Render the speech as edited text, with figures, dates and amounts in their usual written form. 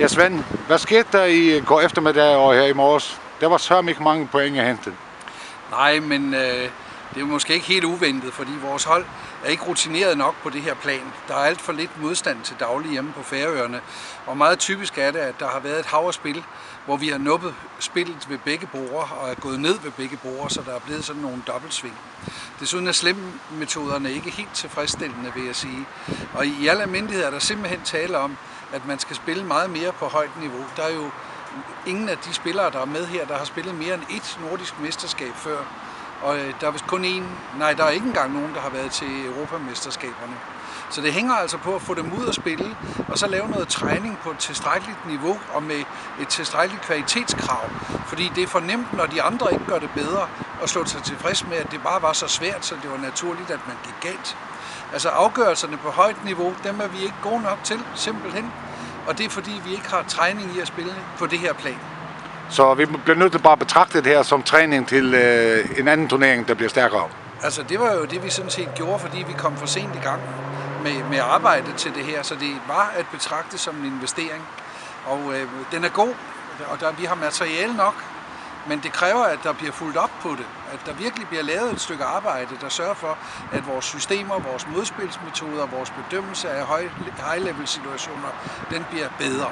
Ja, Svend, hvad skete der i går eftermiddag og her i morges? Der var sørme ikke mange point at hente. Nej, men det er jo måske ikke helt uventet, fordi vores hold er ikke rutineret nok på det her plan. Der er alt for lidt modstand til daglig hjemme på Færøerne, og meget typisk er det, at der har været et hav af spil, hvor vi har nuppet spillet ved begge borde og er gået ned ved begge borde, så der er blevet sådan nogle dobbeltsving. Desuden er slemmetoderne ikke helt tilfredsstillende, vil jeg sige. Og i al almindelighed er der simpelthen tale om, at man skal spille meget mere på højt niveau. Der er jo ingen af de spillere, der er med her, der har spillet mere end ét nordisk mesterskab før. Og der er vist kun der er ikke engang nogen, der har været til Europamesterskaberne. Så det hænger altså på at få dem ud at spille, og så lave noget træning på et tilstrækkeligt niveau og med et tilstrækkeligt kvalitetskrav. Fordi det er for nemt, når de andre ikke gør det bedre, at slå sig tilfreds med, at det bare var så svært, så det var naturligt, at man gik galt. Altså afgørelserne på højt niveau, dem er vi ikke gode nok til, simpelthen. Og det er fordi, vi ikke har træning i at spille på det her plan. Så vi bliver nødt til bare at betragte det her som træning til en anden turnering, der bliver stærkere. Altså det var jo det, vi sådan set gjorde, fordi vi kom for sent i gang med arbejdet til det her. Så det var at betragte som en investering. Og den er god, og vi har materiale nok. Men det kræver, at der bliver fulgt op på det. At der virkelig bliver lavet et stykke arbejde, der sørger for, at vores systemer, vores modspilsmetoder, vores bedømmelse af high-level situationer, den bliver bedre.